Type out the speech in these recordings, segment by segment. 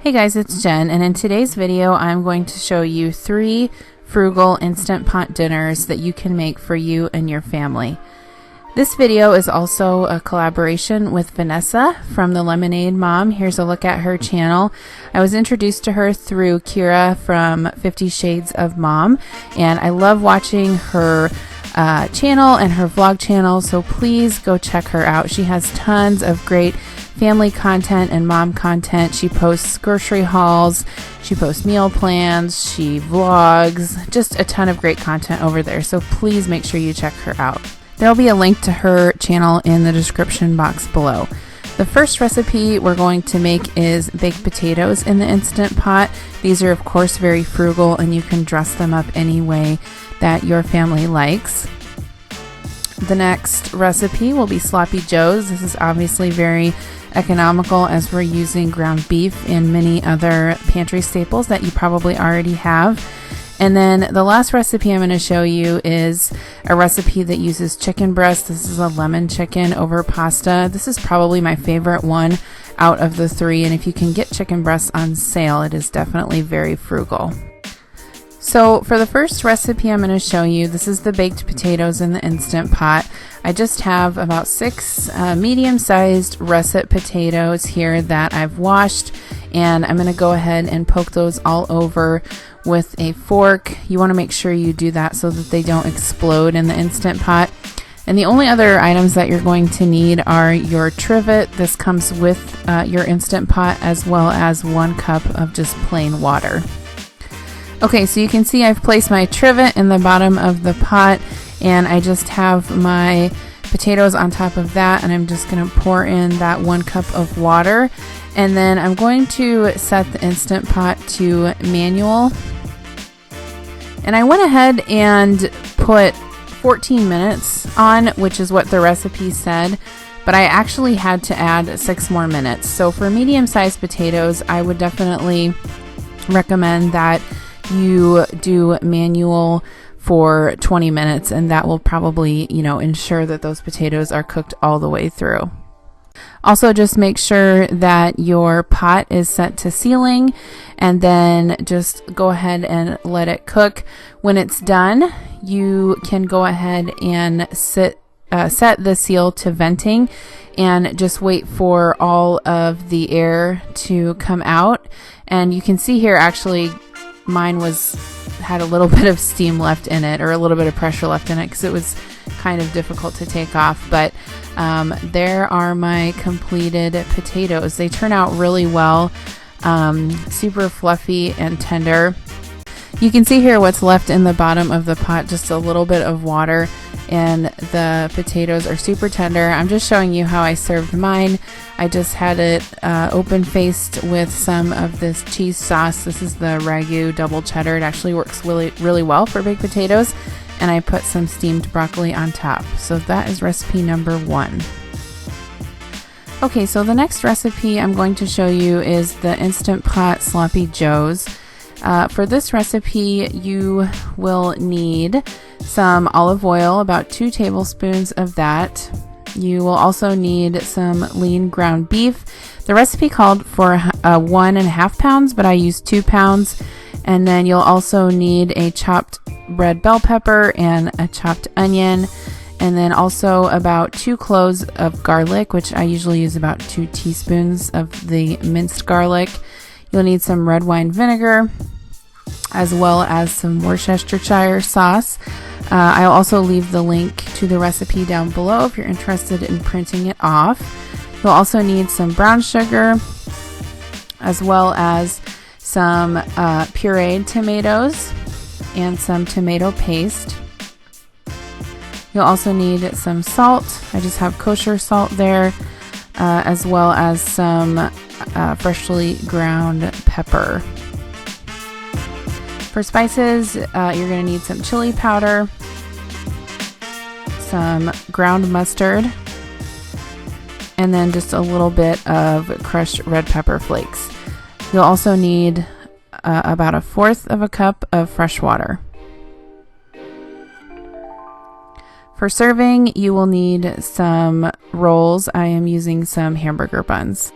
Hey guys, it's Jen, and in today's video I'm going to show you 3 frugal Instant Pot dinners that you can make for you and your family. This video is also a collaboration with Vanessa from the Lemonade Mom. Here's a look at her channel. I was introduced to her through Kira from 50 Shades of Mom, and I love watching her channel and her vlog channel, so please go check her out. She has tons of great family content and mom content. She posts grocery hauls, she posts meal plans, she vlogs, just a ton of great content over there, so please make sure you check her out. There'll be a link to her channel in the description box below. The first recipe we're going to make is baked potatoes in the Instant Pot. These are of course very frugal, and you can dress them up any way that your family likes. The next recipe will be Sloppy Joes. This is obviously very economical as we're using ground beef and many other pantry staples that you probably already have. And then the last recipe I'm going to show you is a recipe that uses chicken breast. This is a lemon chicken over pasta. This is probably my favorite one out of the 3, and if you can get chicken breasts on sale, it is definitely very frugal. So for the first recipe I'm going to show you, this is the baked potatoes in the Instant Pot. I just have about 6 medium-sized russet potatoes here that I've washed, and I'm going to go ahead and poke those all over with a fork. You want to make sure you do that so that they don't explode in the Instant Pot. And the only other items that you're going to need are your trivet. This comes with your Instant Pot, as well as 1 cup of just plain water. Okay, so you can see I've placed my trivet in the bottom of the pot, and I just have my potatoes on top of that, and I'm just going to pour in that 1 cup of water, and then I'm going to set the Instant Pot to manual. And I went ahead and put 14 minutes on, which is what the recipe said, but I actually had to add 6 more minutes. So for medium-sized potatoes, I would definitely recommend that you do manual for 20 minutes, and that will probably, ensure that those potatoes are cooked all the way through. Also, just make sure that your pot is set to sealing, and then just go ahead and let it cook. When it's done, you can go ahead and set the seal to venting and just wait for all of the air to come out. And you can see here, actually, mine had a little bit of steam left in it, or a little bit of pressure left in it, because it was kind of difficult to take off. But there are my completed potatoes. They turn out really well, super fluffy and tender. You can see here what's left in the bottom of the pot, just a little bit of water, and the potatoes are super tender. I'm just showing you how I served mine. I just had it open-faced with some of this cheese sauce. This is the Ragu double cheddar. It actually works really, really well for baked potatoes, and I put some steamed broccoli on top. So that is recipe number 1. Okay, so the next recipe I'm going to show you is the Instant Pot Sloppy Joes. For this recipe, you will need some olive oil, about 2 tablespoons of that. You will also need some lean ground beef. The recipe called for 1.5 pounds, but I used 2 pounds. And then you'll also need a chopped red bell pepper and a chopped onion. And then also about 2 cloves of garlic, which I usually use about 2 teaspoons of the minced garlic. You'll need some red wine vinegar, as well as some Worcestershire sauce. I'll also leave the link to the recipe down below if you're interested in printing it off. You'll also need some brown sugar, as well as some pureed tomatoes and some tomato paste. You'll also need some salt. I just have kosher salt there, as well as some freshly ground pepper. For spices, you're going to need some chili powder, some ground mustard, and then just a little bit of crushed red pepper flakes. You'll also need about 1/4 cup of fresh water. For serving, you will need some rolls. I am using some hamburger buns.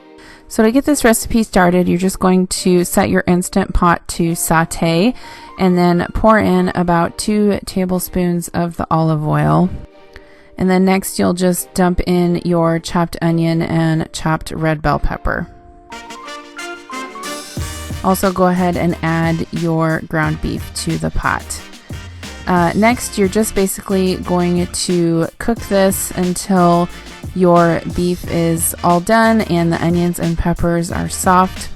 So to get this recipe started, you're just going to set your Instant Pot to saute and then pour in about 2 tablespoons of the olive oil. And then next you'll just dump in your chopped onion and chopped red bell pepper. Also go ahead and add your ground beef to the pot. Next, you're just basically going to cook this until your beef is all done and the onions and peppers are soft.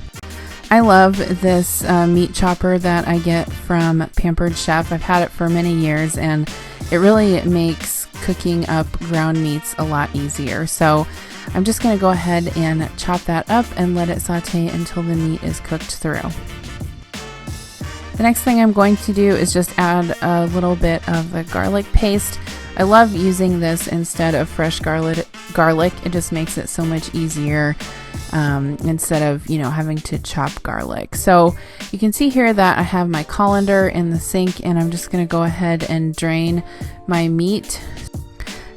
I love this meat chopper that I get from Pampered Chef. I've had it for many years and it really makes cooking up ground meats a lot easier. So I'm just going to go ahead and chop that up and let it saute until the meat is cooked through. The next thing I'm going to do is just add a little bit of the garlic paste. I love using this instead of fresh garlic. It just makes it so much easier instead of, having to chop garlic. So you can see here that I have my colander in the sink and I'm just going to go ahead and drain my meat.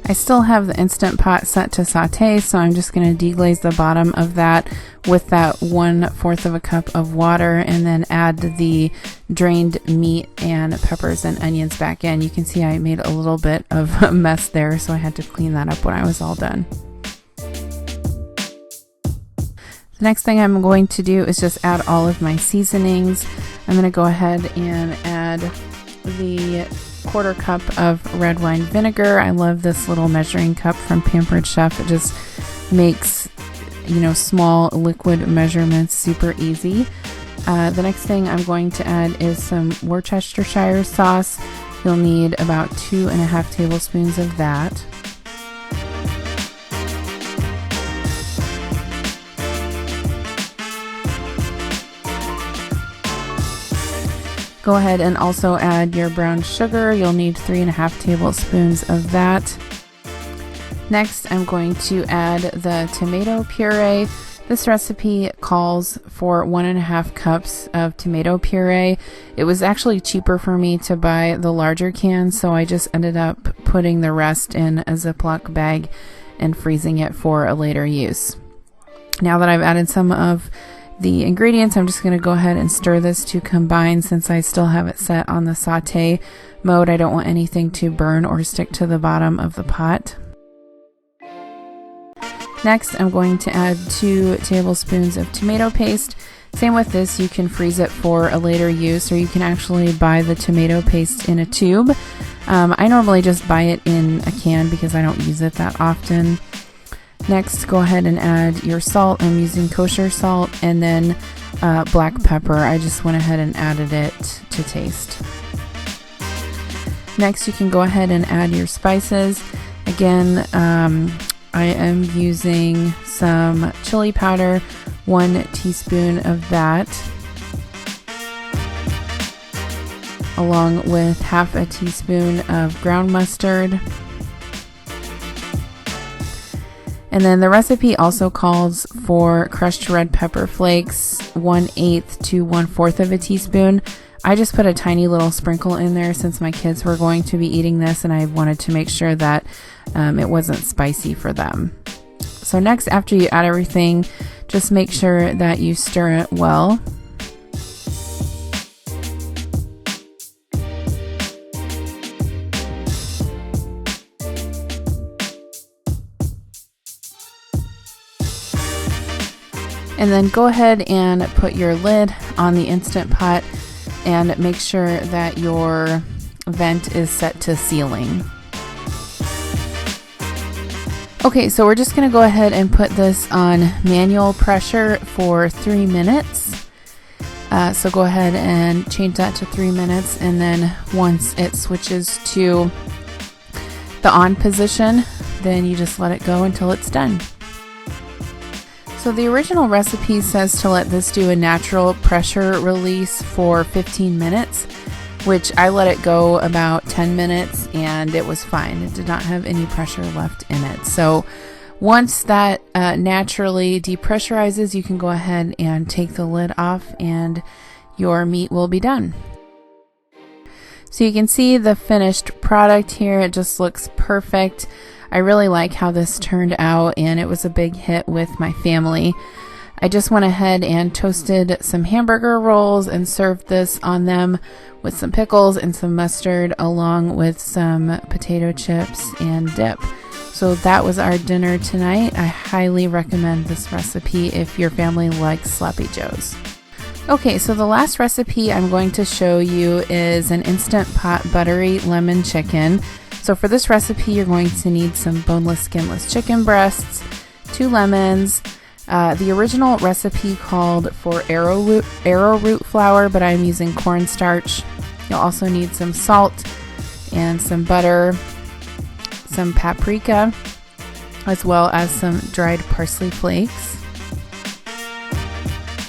I still have the Instant Pot set to saute, so I'm just going to deglaze the bottom of that with that 1/4 of a cup of water and then add the drained meat and peppers and onions back in. You can see I made a little bit of a mess there, so I had to clean that up when I was all done. The next thing I'm going to do is just add all of my seasonings. I'm going to go ahead and add the 1/4 cup of red wine vinegar. I love this little measuring cup from Pampered Chef. It just makes, small liquid measurements super easy. The next thing I'm going to add is some Worcestershire sauce. You'll need about 2.5 tablespoons of that. Go ahead and also add your brown sugar. You'll need 3.5 tablespoons of that. Next, I'm going to add the tomato puree. This recipe calls for 1.5 cups of tomato puree. It was actually cheaper for me to buy the larger can, so I just ended up putting the rest in a Ziploc bag and freezing it for a later use. Now that I've added some of the ingredients, I'm just going to go ahead and stir this to combine. Since I still have it set on the saute mode, I don't want anything to burn or stick to the bottom of the pot. Next, I'm going to add 2 tablespoons of tomato paste. Same with this, you can freeze it for a later use, or you can actually buy the tomato paste in a tube. I normally just buy it in a can because I don't use it that often. Next, go ahead and add your salt. I'm using kosher salt, and then black pepper. I just went ahead and added it to taste. Next, you can go ahead and add your spices. Again, I am using some chili powder, 1 teaspoon of that, along with 1/2 teaspoon of ground mustard. And then the recipe also calls for crushed red pepper flakes, 1/8 to 1/4 of a teaspoon. I just put a tiny little sprinkle in there since my kids were going to be eating this and I wanted to make sure that it wasn't spicy for them. So next, after you add everything, just make sure that you stir it well. And then go ahead and put your lid on the Instant Pot and make sure that your vent is set to sealing. Okay, so we're just going to go ahead and put this on manual pressure for 3 minutes. So go ahead and change that to 3 minutes, and then once it switches to the on position, then you just let it go until it's done. So the original recipe says to let this do a natural pressure release for 15 minutes, which I let it go about 10 minutes and it was fine. It did not have any pressure left in it. So once that naturally depressurizes, you can go ahead and take the lid off and your meat will be done. So you can see the finished product here. It just looks perfect. I really like how this turned out, and it was a big hit with my family. I just went ahead and toasted some hamburger rolls and served this on them with some pickles and some mustard, along with some potato chips and dip. So that was our dinner tonight. I highly recommend this recipe if your family likes Sloppy Joes. Okay, so the last recipe I'm going to show you is an Instant Pot buttery lemon chicken. So for this recipe, you're going to need some boneless, skinless chicken breasts, 2 lemons. The original recipe called for arrowroot flour, but I'm using cornstarch. You'll also need some salt and some butter, some paprika, as well as some dried parsley flakes.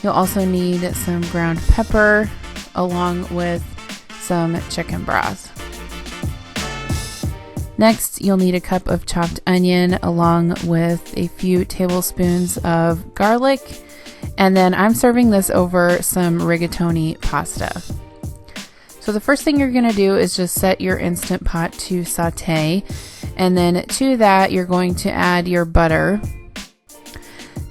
You'll also need some ground pepper along with some chicken broth. Next, you'll need a cup of chopped onion along with a few tablespoons of garlic, and then I'm serving this over some rigatoni pasta. So the first thing you're going to do is just set your Instant Pot to saute, and then to that you're going to add your butter.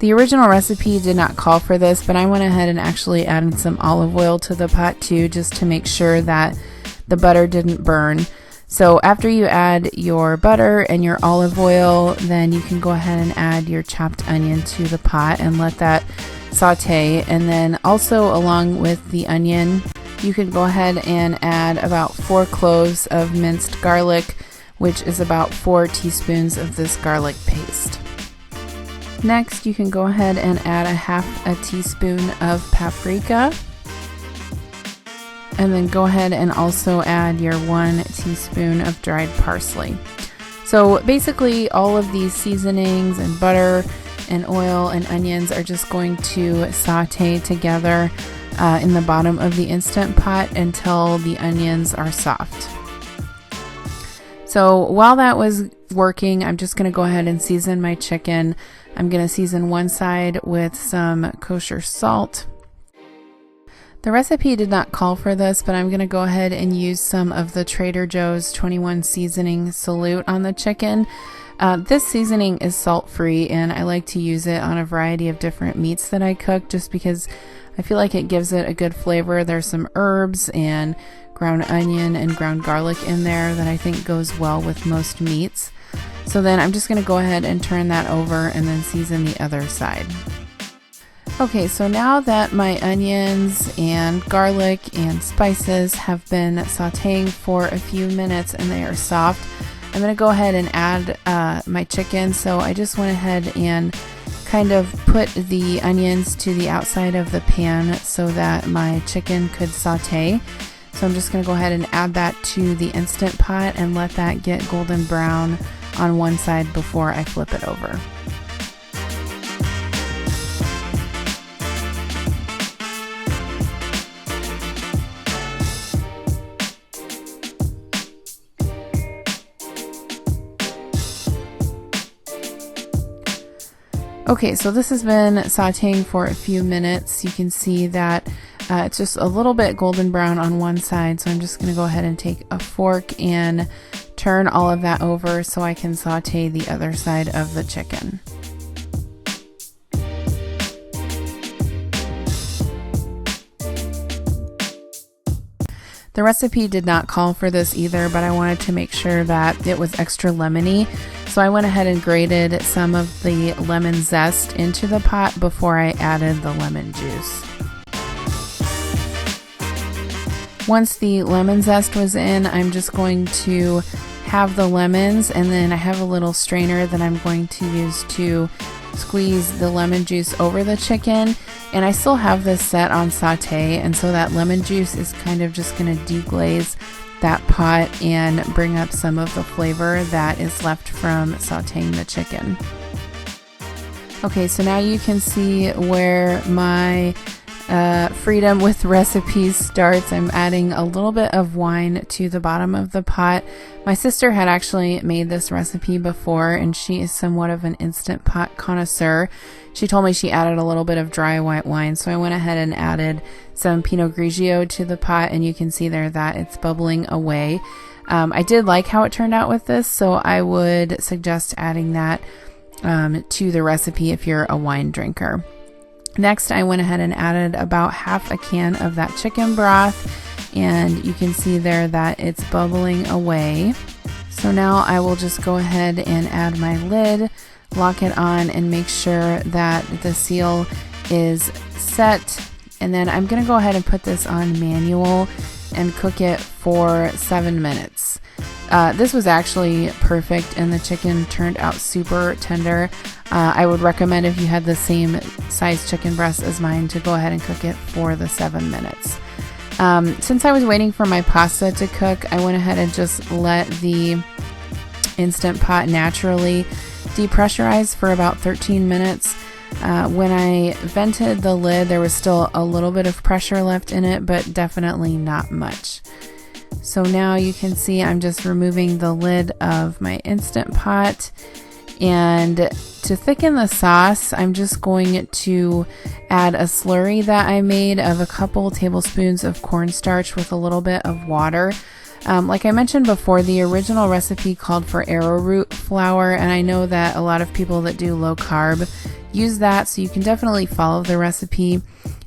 The original recipe did not call for this, but I went ahead and actually added some olive oil to the pot too, just to make sure that the butter didn't burn. So after you add your butter and your olive oil, then you can go ahead and add your chopped onion to the pot and let that saute. And then also along with the onion, you can go ahead and add about 4 cloves of minced garlic, which is about 4 teaspoons of this garlic paste. Next, you can go ahead and add a half a teaspoon of paprika. And then go ahead and also add your 1 teaspoon of dried parsley. So basically all of these seasonings and butter and oil and onions are just going to saute together in the bottom of the Instant Pot until the onions are soft. So while that was working, I'm just going to go ahead and season my chicken. I'm going to season one side with some kosher salt. The recipe did not call for this, but I'm going to go ahead and use some of the Trader Joe's 21 seasoning salute on the chicken. This seasoning is salt-free, and I like to use it on a variety of different meats that I cook just because I feel like it gives it a good flavor. There's some herbs and ground onion and ground garlic in there that I think goes well with most meats. So then I'm just going to go ahead and turn that over and then season the other side. Okay, so now that my onions and garlic and spices have been sauteing for a few minutes and they are soft, I'm going to go ahead and add my chicken. So I just went ahead and kind of put the onions to the outside of the pan so that my chicken could saute. So I'm just going to go ahead and add that to the Instant Pot and let that get golden brown on one side before I flip it over. Okay, so this has been sauteing for a few minutes. You can see that it's just a little bit golden brown on one side, so I'm just going to go ahead and take a fork and turn all of that over so I can saute the other side of the chicken. The recipe did not call for this either, but I wanted to make sure that it was extra lemony. So I went ahead and grated some of the lemon zest into the pot before I added the lemon juice. Once the lemon zest was in, I'm just going to have the lemons, and then I have a little strainer that I'm going to use to squeeze the lemon juice over the chicken. And I still have this set on saute, and so that lemon juice is kind of just going to deglaze that pot and bring up some of the flavor that is left from sauteing the chicken. Okay, so now you can see where my freedom with recipes starts. I'm adding a little bit of wine to the bottom of the pot. My sister had actually made this recipe before, and she is somewhat of an Instant Pot connoisseur. She told me she added a little bit of dry white wine, so I went ahead and added some Pinot Grigio to the pot, and you can see there that it's bubbling away. I did like how it turned out with this, so I would suggest adding that to the recipe if you're a wine drinker. Next, I went ahead and added about half a can of that chicken broth, and you can see there that it's bubbling away. So now I will just go ahead and add my lid, lock it on, and make sure that the seal is set. And then I'm going to go ahead and put this on manual and cook it for 7 minutes. This was actually perfect, and the chicken turned out super tender. I would recommend, if you had the same size chicken breast as mine, to go ahead and cook it for the 7 minutes. Since I was waiting for my pasta to cook, I went ahead and just let the Instant Pot naturally depressurize for about 13 minutes. When I vented the lid, there was still a little bit of pressure left in it, but definitely not much. So now you can see I'm just removing the lid of my Instant Pot, and to thicken the sauce, I'm just going to add a slurry that I made of a couple tablespoons of cornstarch with a little bit of water. Like I mentioned before, the original recipe called for arrowroot flour, and I know that a lot of people that do low carb use that, so you can definitely follow the recipe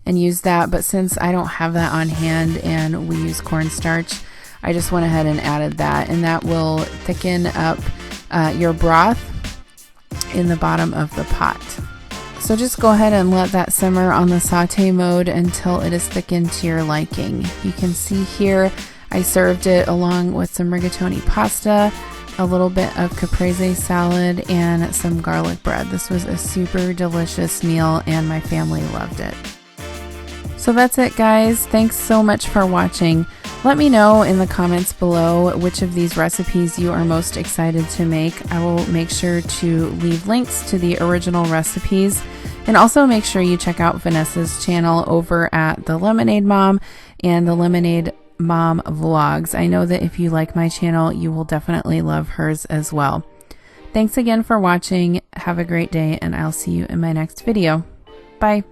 and use that. But since I don't have that on hand and we use cornstarch, I just went ahead and added that, and that will thicken up your broth in the bottom of the pot. So just go ahead and let that simmer on the saute mode until it is thickened to your liking. You can see here I served it along with some rigatoni pasta, a little bit of caprese salad, and some garlic bread. This was a super delicious meal, and my family loved it. So that's it, guys. Thanks so much for watching. Let me know in the comments below which of these recipes you are most excited to make. I will make sure to leave links to the original recipes, and also make sure you check out Vanessa's channel over at The Lemonade Mom and The Lemonade Mom Vlogs. I know that if you like my channel, you will definitely love hers as well. Thanks again for watching. Have a great day, and I'll see you in my next video. Bye.